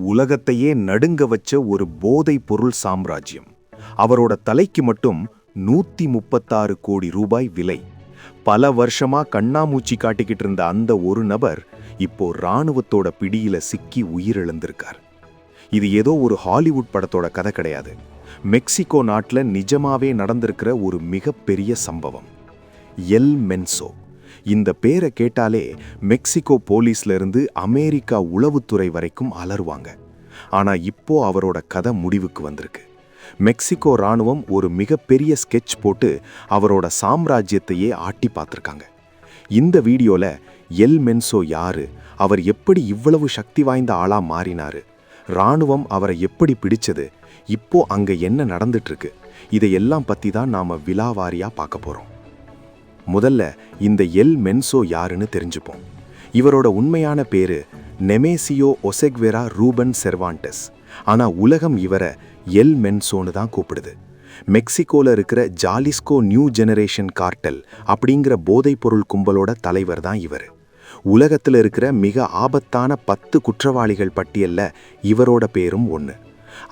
உலகத்தையே நடுங்க வச்ச ஒரு போதைப் பொருள் சாம்ராஜ்யம். அவரோட தலைக்கு மட்டும் 136 கோடி ரூபாய் விலை. பல வருஷமா கண்ணாமூச்சி காட்டிக்கிட்டு இருந்த அந்த ஒரு நபர் இப்போ ராணுவத்தோட பிடியில சிக்கி உயிரிழந்திருக்கார். இது ஏதோ ஒரு ஹாலிவுட் படத்தோட கதை கிடையாது. மெக்சிகோ நாட்டில் நிஜமாவே நடந்திருக்கிற ஒரு மிகப்பெரிய சம்பவம். எல் மென்சோ. இந்த பேரை கேட்டாலே மெக்சிகோ போலீஸ்ல இருந்து அமெரிக்கா உளவுத்துறை வரைக்கும் அலறுவாங்க. ஆனா இப்போ அவரோட கதை முடிவுக்கு வந்திருக்கு. மெக்சிகோ ராணுவம் ஒரு மிகப்பெரிய ஸ்கெட்ச் போட்டு அவரோட சாம்ராஜ்யத்தையே ஆட்டி பார்த்துருக்காங்க. இந்த வீடியோல எல் மென்சோ யாரு, அவர் எப்படி இவ்வளவு சக்தி வாய்ந்த ஆளா மாறினாரு, ராணுவம் அவரை எப்படி பிடிச்சது, இப்போ அங்க என்ன நடந்துட்டு இருக்கு, இதையெல்லாம் பத்தி தான் நாம விலாவாரியா பார்க்க போறோம். முதல்ல இந்த எல் மென்சோ யாருன்னு தெரிஞ்சுப்போம். இவரோட உண்மையான பேரு நெமேசியோ ஒசெக்வெரா ரூபன் செர்வான்டஸ். ஆனா உலகம் இவரை எல் மென்சோன்னு தான் கூப்பிடுது. மெக்சிகோல இருக்கிற ஜாலிஸ்கோ நியூ ஜெனரேஷன் கார்டல் அப்படிங்கிற போதைப்பொருள் கும்பலோட தலைவர் தான் இவர். உலகத்தில் இருக்கிற மிக ஆபத்தான 10 குற்றவாளிகள் பட்டியல்ல இவரோட பேரும் ஒன்று.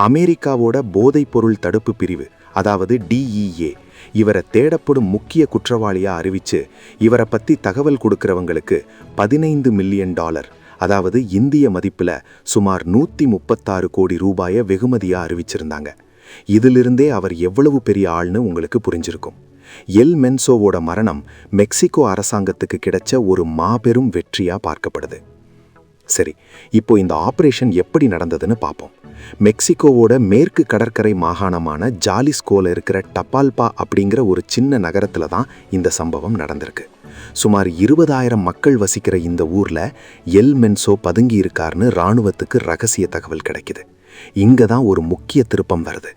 அமெரிக்காவோட போதைப்பொருள் தடுப்பு பிரிவு, அதாவது DEA, இவரை தேடப்படும் முக்கிய குற்றவாளியா அறிவிச்சு இவரை பத்தி தகவல் கொடுக்கிறவங்களுக்கு $15 மில்லியன், அதாவது இந்திய மதிப்புல சுமார் 136 கோடி ரூபாயை வெகுமதியா அறிவிச்சிருந்தாங்க. இதிலிருந்தே அவர் எவ்வளவு பெரிய ஆள்னு உங்களுக்கு புரிஞ்சிருக்கும். எல் மென்சோவோட மரணம் மெக்சிகோ அரசாங்கத்துக்கு கிடைச்ச ஒரு மாபெரும் வெற்றியா பார்க்கப்படுது. சரி, இப்போ இந்த ஆபரேஷன் எப்படி நடந்ததுன்னு பார்ப்போம். மெக்சிகோவோட மேற்கு கடற்கரை மாகாணமான ஜாலிஸ்கோல இருக்கிற டபால்பா அப்படிங்கிற ஒரு சின்ன நகரத்துல தான் இந்த சம்பவம் நடந்திருக்கு. சுமார் 20,000 மக்கள் வசிக்கிற இந்த ஊர்ல எல் மென்சோ பதுங்கி இருக்காருன்னு ராணுவத்துக்கு ரகசிய தகவல் கிடைக்குது. இங்க தான் ஒரு முக்கிய திருப்பம் வருது.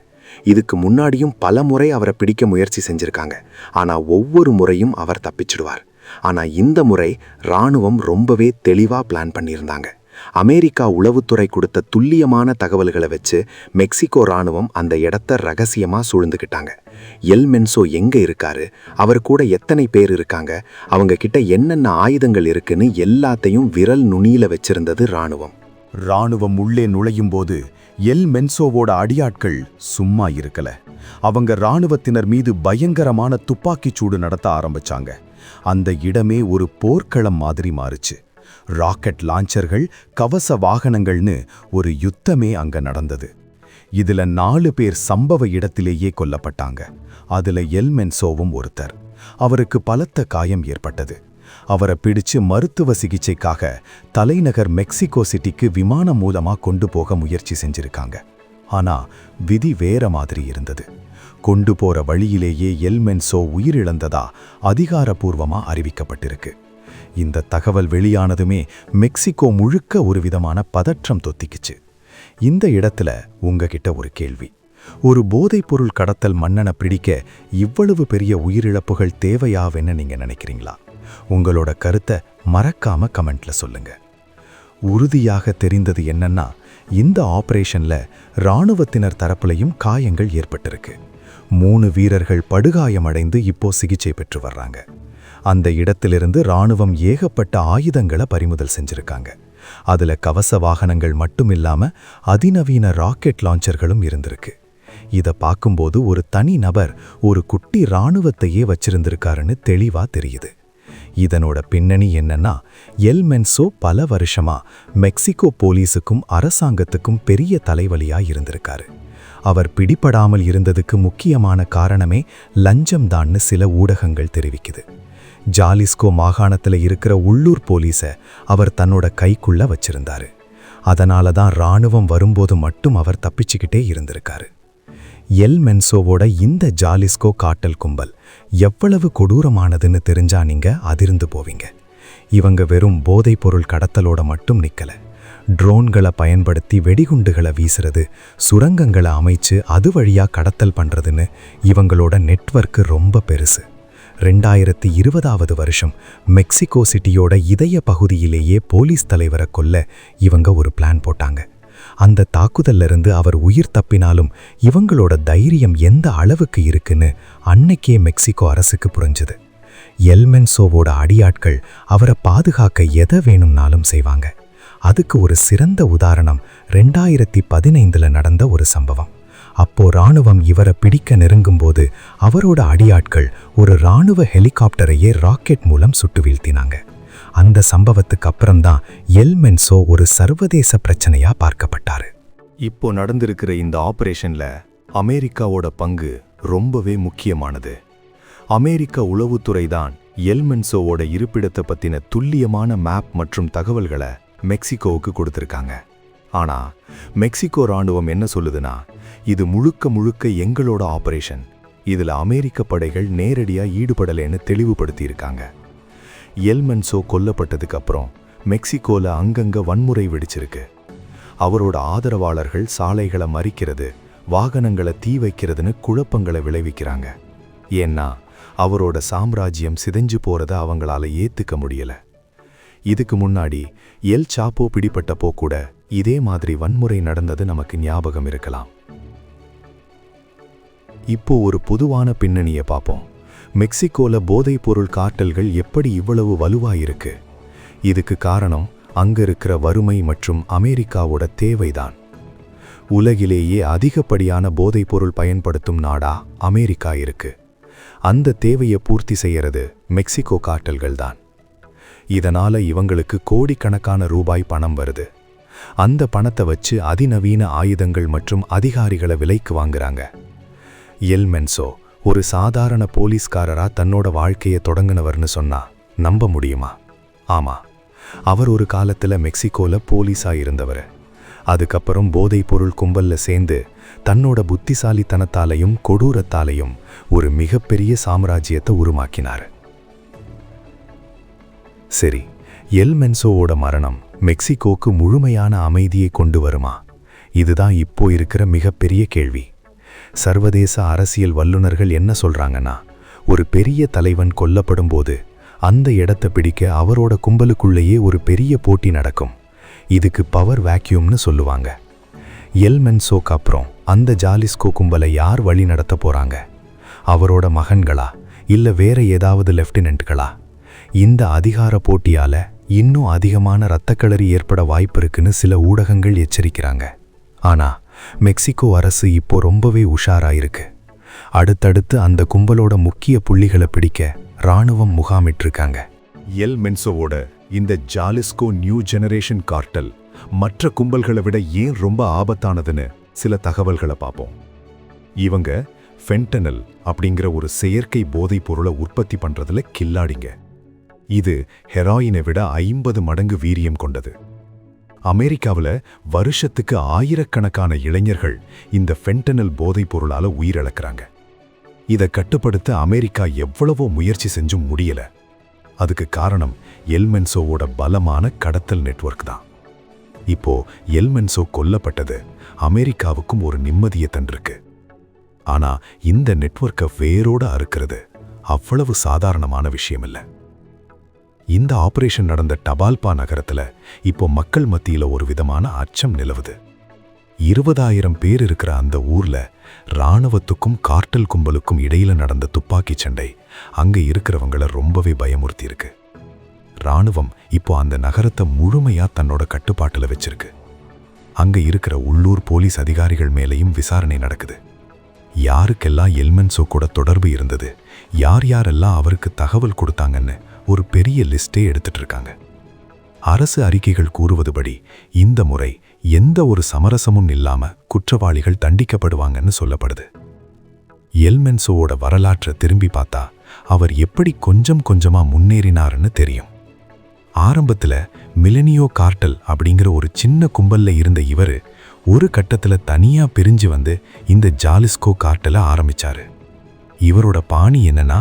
இதுக்கு முன்னாடியும் பல முறை அவரை பிடிக்க முயற்சி செஞ்சிருக்காங்க. ஆனா ஒவ்வொரு முறையும் அவர் தப்பிச்சிடுவார். ஆனா இந்த முறை ராணுவம் ரொம்பவே தெளிவா பிளான் பண்ணியிருந்தாங்க. அமெரிக்கா உளவுத்துறை கொடுத்த துல்லியமான தகவல்களை வச்சு மெக்சிகோ ராணுவம் அந்த இடத்த ரகசியமா சூழ்ந்துக்கிட்டாங்க. எல் மென்சோ எங்க இருக்காரு, அவர் கூட எத்தனை பேர் இருக்காங்க, அவங்க கிட்ட என்னென்ன ஆயுதங்கள் இருக்குன்னு எல்லாத்தையும் விரல் நுனியில வச்சிருந்தது ராணுவம். ராணுவம் உள்ளே நுழையும் போது எல் மென்சோவோட அடியாட்கள் சும்மா இருக்கல. அவங்க ராணுவத்தினர் மீது பயங்கரமான துப்பாக்கிச் சூடு நடத்த ஆரம்பிச்சாங்க. அந்த இடமே ஒரு போர்க்களம் மாதிரி மாறுச்சு. ராக்கெட் லான்ச்சர்கள், கவச வாகனங்கள்னு ஒரு யுத்தமே அங்க நடந்தது. இதுல 4 பேர் சம்பவ இடத்திலேயே கொல்லப்பட்டாங்க. அதுல எல் மென்சோவும் ஒருத்தர். அவருக்கு பலத்த காயம் ஏற்பட்டது. அவரை பிடிச்சு மருத்துவ சிகிச்சைக்காக தலைநகர் மெக்சிகோ சிட்டிக்கு விமானம் மூலமா கொண்டு போக முயற்சி செஞ்சிருக்காங்க. ஆனா விதி வேற மாதிரி இருந்தது. கொண்டு போற வழியிலேயே எல் மென்சோ உயிரிழந்ததா அதிகாரப்பூர்வமா அறிவிக்கப்பட்டிருக்கு. இந்த தகவல் வெளியானதுமே மெக்சிகோ முழுக்க ஒரு விதமான பதற்றம் தொத்திக்குச்சு. இந்த இடத்துல உங்ககிட்ட ஒரு கேள்வி. ஒரு போதைப்பொருள் கடத்தல் மன்னனை பிடிக்க இவ்வளவு பெரிய உயிரிழப்புகள் தேவையாவென்னு நீங்க நினைக்கிறீங்களா? உங்களோட கருத்தை மறக்காம கமெண்ட்ல சொல்லுங்க. உறுதியாக தெரிந்தது என்னன்னா, இந்த ஆபரேஷன்ல ராணுவத்தினர் தரப்புலையும் காயங்கள் ஏற்பட்டிருக்கு. 3 வீரர்கள் படுகாயமடைந்து இப்போ சிகிச்சை பெற்று வர்றாங்க. அந்த இடத்திலிருந்து ராணுவம் ஏகப்பட்ட ஆயுதங்களை பறிமுதல் செஞ்சிருக்காங்க. அதுல கவச வாகனங்கள் மட்டுமில்லாம அதிநவீன ராக்கெட் லான்ச்சர்களும் இருந்திருக்கு. இதை பார்க்கும்போது ஒரு தனி நபர் ஒரு குட்டி ராணுவத்தையே வச்சிருந்திருக்காருன்னு தெளிவா தெரியுது. இதனோட பின்னணி என்னன்னா, எல் மென்சோ பல வருஷமா மெக்சிகோ போலீஸுக்கும் அரசாங்கத்துக்கும் பெரிய தலைவலியா இருந்திருக்காரு. அவர் பிடிபடாமல் இருந்ததுக்கு முக்கியமான காரணமே லஞ்சம் தான்னு சில ஊடகங்கள் தெரிவிக்குது. ஜாலிஸ்கோ மாகாணத்துல இருக்கிற உள்ளூர் போலீஸை அவர் தன்னோட கைக்குள்ள வச்சிருந்தாரு. அதனால தான் ராணுவம் வரும்போது மட்டும் அவர் தப்பிச்சுக்கிட்டே இருந்திருக்காரு. எல் மென்சோவோட இந்த ஜாலிஸ்கோ காட்டல் கும்பல் எவ்வளவு கொடூரமானதுன்னு தெரிஞ்சா நீங்க அதிர்ந்து போவீங்க. இவங்க வெறும் போதைப்பொருள் கடத்தலோட மட்டும் நிக்கல. ட்ரோன்களை பயன்படுத்தி வெடிகுண்டுகளை வீசுறது, சுரங்கங்களை அமைச்சு அது வழியா கடத்தல் பண்றதுன்னு இவங்களோட நெட்வொர்க்கு ரொம்ப பெருசு. 2020 வருஷம் மெக்சிகோ சிட்டியோட இதய பகுதியிலேயே போலீஸ் தலைவரை கொல்ல இவங்க ஒரு பிளான் போட்டாங்க. அந்த தாக்குதல்ல இருந்து அவர் உயிர் தப்பினாலும் இவங்களோட தைரியம் எந்த அளவுக்கு இருக்குன்னு அன்னைக்கே மெக்சிகோ அரசுக்கு புரிஞ்சுது. எல் மென்சோவோட அடியாட்கள் அவரை பாதுகாக்க எதை வேணும்னாலும் செய்வாங்க. அதுக்கு ஒரு சிறந்த உதாரணம் 2015 நடந்த ஒரு சம்பவம். அப்போ ராணுவம் இவரை பிடிக்க நெருங்கும்போது அவரோட அடியாட்கள் ஒரு ராணுவ ஹெலிகாப்டரையே ராக்கெட் மூலம் சுட்டு வீழ்த்தினாங்க. அந்த சம்பவத்துக்கு அப்புறம்தான் எல் மென்சோ ஒரு சர்வதேச பிரச்சனையா பார்க்கப்பட்டாரு. இப்போ நடந்திருக்கிற இந்த ஆபரேஷன்ல அமெரிக்காவோட பங்கு ரொம்பவே முக்கியமானது. அமெரிக்க உளவுத்துறை தான் எல் மென்சோவோட இருப்பிடத்தை பத்தின துல்லியமான மேப் மற்றும் தகவல்களை மெக்சிகோவுக்கு கொடுத்திருக்காங்க. ஆனா மெக்சிகோ ராணுவம் என்ன சொல்லுதுன்னா, இது முழுக்க முழுக்க எங்களோட ஆபரேஷன், இதுல அமெரிக்க படைகள் நேரடியா ஈடுபடலைன்னு தெளிவுபடுத்தியிருக்காங்க. எல் மென்சோ கொல்லப்பட்டதுக்கு அப்புறம் மெக்சிகோல அங்கங்க வன்முறை வெடிச்சிருக்கு. அவரோட ஆதரவாளர்கள் சாலைகளை மறிக்கிறது, வாகனங்களை தீ வைக்கிறதுன்னு குழப்பங்களை விளைவிக்கிறாங்க. ஏன்னா அவரோட சாம்ராஜ்யம் சிதைஞ்சு போறத அவங்களால ஏத்துக்க முடியல. இதுக்கு முன்னாடி எல் சாப்போ பிடிபட்டப்போ கூட இதே மாதிரி வன்முறை நடந்தது நமக்கு ஞாபகம் இருக்கலாம். இப்போ ஒரு பொதுவான பின்னணியை பார்ப்போம். மெக்சிகோல போதைப்பொருள் கார்ட்டல்கள் எப்படி இவ்வளவு வலுவாயிருக்கு? இதுக்கு காரணம் அங்க இருக்கிற வறுமை மற்றும் அமெரிக்காவோட தேவைதான். உலகிலேயே அதிகப்படியான போதைப்பொருள் பயன்படுத்தும் நாடா அமெரிக்கா இருக்கு. அந்த தேவையை பூர்த்தி செய்யறது மெக்சிகோ கார்ட்டல்கள் தான். இதனால இவங்களுக்கு கோடிக்கணக்கான ரூபாய் பணம் வருது. அந்த பணத்தை வச்சு அதிநவீன ஆயுதங்கள் மற்றும் அதிகாரிகளை விலைக்கு வாங்குறாங்க. எல் மென்சோ ஒரு சாதாரண போலீஸ்காரரா தன்னோட வாழ்க்கையை தொடங்கினவர்னு சொன்னா நம்ப முடியுமா? ஆமா, அவர் ஒரு காலத்துல மெக்சிகோல போலீஸா இருந்தவர். அதுக்கப்புறம் போதைப் பொருள் கும்பல்ல சேர்ந்து தன்னோட புத்திசாலித்தனத்தாலையும் கொடூரத்தாலையும் ஒரு மிகப்பெரிய சாம்ராஜ்யத்தை உருவாக்கினார். சரி, எல் மென்சோவோட மரணம் மெக்சிகோக்கு முழுமையான அமைதியை கொண்டு வருமா? இதுதான் இப்போ இருக்கிற மிகப்பெரிய கேள்வி. சர்வதேச அரசியல் வல்லுநர்கள் என்ன சொல்றாங்கன்னா, ஒரு பெரிய தலைவன் கொல்லப்படும் போது அந்த இடத்தை பிடிக்க அவரோட கும்பலுக்குள்ளேயே ஒரு பெரிய போட்டி நடக்கும். இதுக்கு பவர் வேக்யூம்னு சொல்லுவாங்க. எல் மென்சோக்கு அப்புறம் அந்த ஜாலிஸ்கோ கும்பலை யார் வழி நடத்த போறாங்க? அவரோட மகன்களா இல்ல வேற ஏதாவது லெப்டினன்ட்களா? இந்த அதிகார போட்டியால இன்னும் அதிகமான இரத்தக்களறி ஏற்பட வாய்ப்பு இருக்குன்னு சில ஊடகங்கள் எச்சரிக்கிறாங்க. ஆனா மெக்சிகோ அரசு இப்போ ரொம்பவே உஷாராயிருக்கு. அடுத்தடுத்து அந்த கும்பலோட முக்கிய புள்ளிகளை பிடிக்க ராணுவம் முகாமிட்டிருக்காங்க. எல் மென்சோவோட இந்த ஜாலிஸ்கோ நியூ ஜெனரேஷன் கார்ட்டல் மற்ற கும்பல்களை விட ஏன் ரொம்ப ஆபத்தானதுன்னு சில தகவல்களை பார்ப்போம். இவங்க ஃபென்டனல் அப்படிங்கிற ஒரு செயற்கை போதைப் பொருளை உற்பத்தி பண்றதுல கில்லாடிங்க. இது ஹெராயினை விட 50 மடங்கு வீரியம் கொண்டது. அமெரிக்காவில் வருஷத்துக்கு ஆயிரக்கணக்கான இளைஞர்கள் இந்த ஃபென்டனல் போதைப் பொருளால உயிரிழக்கிறாங்க. இதை கட்டுப்படுத்த அமெரிக்கா எவ்வளவோ முயற்சி செஞ்சும் முடியல. அதுக்கு காரணம் எல் மென்சோவோட பலமான கடத்தல் நெட்வொர்க் தான். இப்போ எல் மென்சோ கொல்லப்பட்டது அமெரிக்காவுக்கும் ஒரு நிம்மதியை தந்திருக்கு. ஆனா இந்த நெட்வொர்க்கை வேரோட அறுக்கிறது அவ்வளவு சாதாரணமான விஷயம் இல்லை. இந்த ஆபரேஷன் நடந்த டபால்பா நகரத்துல இப்போ மக்கள் மத்தியில ஒரு விதமான அச்சம் நிலவுது. 20,000 பேர் இருக்கிற அந்த ஊர்ல ராணுவத்துக்கும் கார்ட்டல் கும்பலுக்கும் இடையில நடந்த துப்பாக்கி சண்டை அங்க இருக்கிறவங்கள ரொம்பவே பயமுறுத்தி இருக்கு. ராணுவம் இப்போ அந்த நகரத்தை முழுமையா தன்னோட கட்டுப்பாட்டுல வச்சிருக்கு. அங்க இருக்கிற உள்ளூர் போலீஸ் அதிகாரிகள் மேலேயும் விசாரணை நடக்குது. யாருக்கெல்லாம் எல் மென்சோ கூட தொடர்பு இருந்தது, யார் யாரெல்லாம் அவருக்கு தகவல் கொடுத்தாங்கன்னு ஒரு பெரிய லிஸ்டே எடுத்துட்டு இருக்காங்க. அரசு அறிக்கைகள் கூறுவதுபடி இந்த முறை எந்த ஒரு சமரசமும் இல்லாம குற்றவாளிகள் தண்டிக்கப்படுவாங்கன்னு சொல்லப்படுது. எல் மென்சோவோட வரலாற்றை திரும்பி பார்த்தா அவர் எப்படி கொஞ்சம் கொஞ்சமா முன்னேறினாருன்னு தெரியும். ஆரம்பத்துல மிலனியோ கார்ட்டல் அப்படிங்கிற ஒரு சின்ன கும்பல்ல இருந்த இவர் ஒரு கட்டத்துல தனியா பிரிஞ்சு வந்து இந்த ஜாலிஸ்கோ கார்ட்டலை ஆரம்பிச்சாரு. இவரோட பாணி என்னன்னா,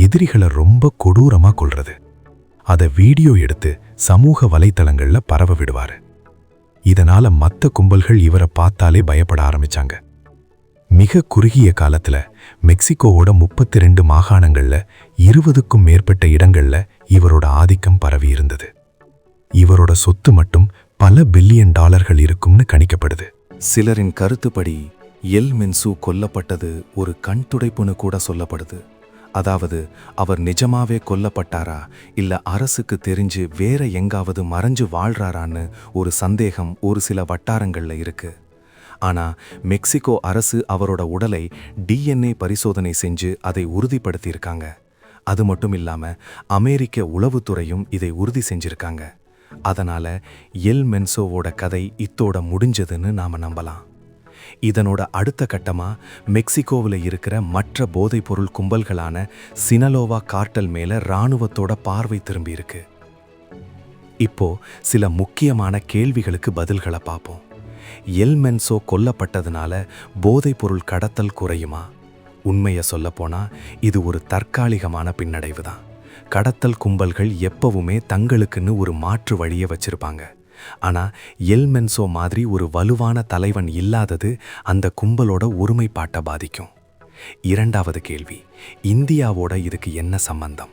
எதிரிகளை ரொம்ப கொடூரமா கொல்றது. அதை வீடியோ எடுத்து சமூக வலைத்தளங்கள்ல பரவ விடுவாரு. இதனால மற்ற கும்பல்கள் இவரை பார்த்தாலே பயப்பட ஆரம்பிச்சாங்க. மிக குறுகிய காலத்துல மெக்சிகோவோட 32 மாகாணங்கள்ல 20க்கும் மேற்பட்ட இடங்கள்ல இவரோட ஆதிக்கம் பரவி இருந்தது. இவரோட சொத்து மட்டும் பல பில்லியன் டாலர்கள் இருக்கும்னு கணிக்கப்படுது. சிலரின் கருத்துப்படி எல் மென்சோ கொல்லப்பட்டது ஒரு கண் துடைப்புன்னு கூட சொல்லப்படுது. அதாவது அவர் நிஜமாவே கொல்லப்பட்டாரா இல்ல அரசுக்கு தெரிஞ்சு வேற எங்காவது மறைஞ்சு வாழ்றாரான்னு ஒரு சந்தேகம் ஒரு சில வட்டாரங்கள்ல இருக்கு. ஆனா மெக்சிகோ அரசு அவரோட உடலை DNA பரிசோதனை செஞ்சு அதை உறுதிப்படுத்தியிருக்காங்க. அது மட்டும் இல்லாம அமெரிக்க உளவுத்துறையும் இதை உறுதி செஞ்சிருக்காங்க. அதனால எல் மென்சோவோட கதை இத்தோட முடிஞ்சதுன்னு நாம நம்பலாம். இதனோட அடுத்த கட்டமா மெக்சிகோவில் இருக்கிற மற்ற போதைப்பொருள் கும்பல்களான சினலோவா கார்ட்டல் மேல இராணுவத்தோட பார்வை திரும்பி இருக்கு. இப்போ சில முக்கியமான கேள்விகளுக்கு பதில்களை பார்ப்போம். எல் மென்சோ கொல்லப்பட்டதுனால போதைப்பொருள் கடத்தல் குறையுமா? உண்மையை சொல்லப்போனா இது ஒரு தற்காலிகமான பின்னடைவு தான். கடத்தல் கும்பல்கள் எப்பவுமே தங்களுக்குன்னு ஒரு மாற்று வழியை வச்சிருப்பாங்க. ஆனா எல் மென்சோ மாதிரி ஒரு வலுவான தலைவன் இல்லாதது அந்த கும்பலோட ஒருமைப்பாட்டை பாதிக்கும். இரண்டாவது கேள்வி, இந்தியாவோட இதுக்கு என்ன சம்பந்தம்?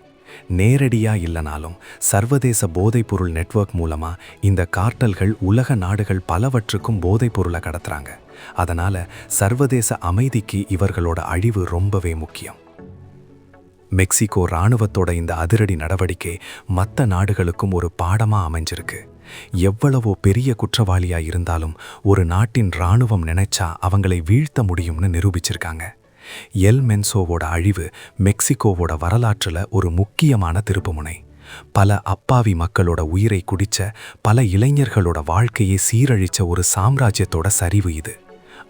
நேரடியா இல்லைனாலும் சர்வதேச போதைப்பொருள் நெட்வொர்க் மூலமா இந்த கார்ட்டல்கள் உலக நாடுகள் பலவற்றுக்கும் போதைப்பொருளை கடத்துறாங்க. அதனால சர்வதேச அமைதிக்கு இவர்களோட அழிவு ரொம்பவே முக்கியம். மெக்சிகோ இராணுவத்தோட இந்த அதிரடி நடவடிக்கை மற்ற நாடுகளுக்கும் ஒரு பாடமா அமைஞ்சிருக்கு. எவ்வளவோ பெரிய குற்றவாளியா இருந்தாலும் ஒரு நாட்டின் இராணுவம் நினைச்சா அவங்களை வீழ்த்த முடியும்னு நிரூபிச்சிருக்காங்க. எல் மென்சோவோட அழிவு மெக்சிகோவோட வரலாற்றுல ஒரு முக்கியமான திருப்புமுனை. பல அப்பாவி மக்களோட உயிரை குடிச்ச, பல இளைஞர்களோட வாழ்க்கையை சீரழிச்ச ஒரு சாம்ராஜ்யத்தோட சரிவு இது.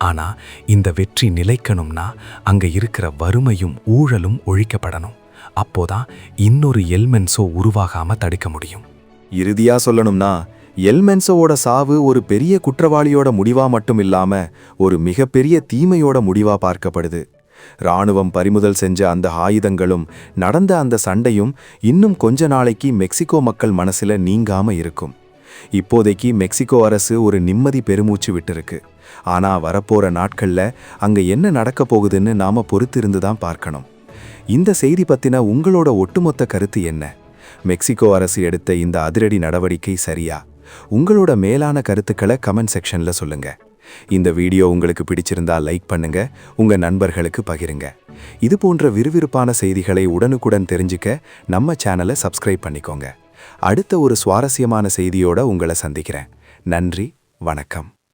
ஆனா இந்த வெற்றி நிலைக்கணும்னா அங்க இருக்கிற வறுமையும் ஊழலும் ஒழிக்கப்படணும். அப்போதான் இன்னொரு எல் மென்சோ உருவாகாம தடுக்க முடியும். இறுதியா சொல்லணும்னா எல் மென்சோவோட சாவு ஒரு பெரிய குற்றவாளியோட முடிவா மட்டும் இல்லாம ஒரு மிகப்பெரிய தீமையோட முடிவா பார்க்கப்படுது. இராணுவம் பறிமுதல் செஞ்ச அந்த ஆயுதங்களும் நடந்த அந்த சண்டையும் இன்னும் கொஞ்ச நாளைக்கு மெக்சிகோ மக்கள் மனசுல நீங்காம இருக்கும். இப்போதைக்கு மெக்சிகோ அரசு ஒரு நிம்மதி பெருமூச்சு விட்டுருக்கு. ஆனா வரப்போற நாட்கள்ல அங்க என்ன நடக்க போகுதுன்னு நாம பொறுத்திருந்து தான் பார்க்கணும். இந்த செய்தி பத்தின உங்களோட ஒட்டுமொத்த கருத்து என்ன? மெக்சிகோ அரசு எடுத்த இந்த அதிரடி நடவடிக்கை சரியா? உங்களோட மேலான கருத்துக்களை கமெண்ட் செக்ஷன்ல சொல்லுங்க. இந்த வீடியோ உங்களுக்கு பிடிச்சிருந்தா லைக் பண்ணுங்க, உங்க நண்பர்களுக்கு பகிருங்க. இது போன்ற விறுவிறுப்பான செய்திகளை உடனுக்குடன் தெரிஞ்சுக்க நம்ம சேனலை சப்ஸ்கிரைப் பண்ணிக்கோங்க. அடுத்த ஒரு சுவாரஸ்யமான செய்தியோட உங்களை சந்திக்கிறேன். நன்றி, வணக்கம்.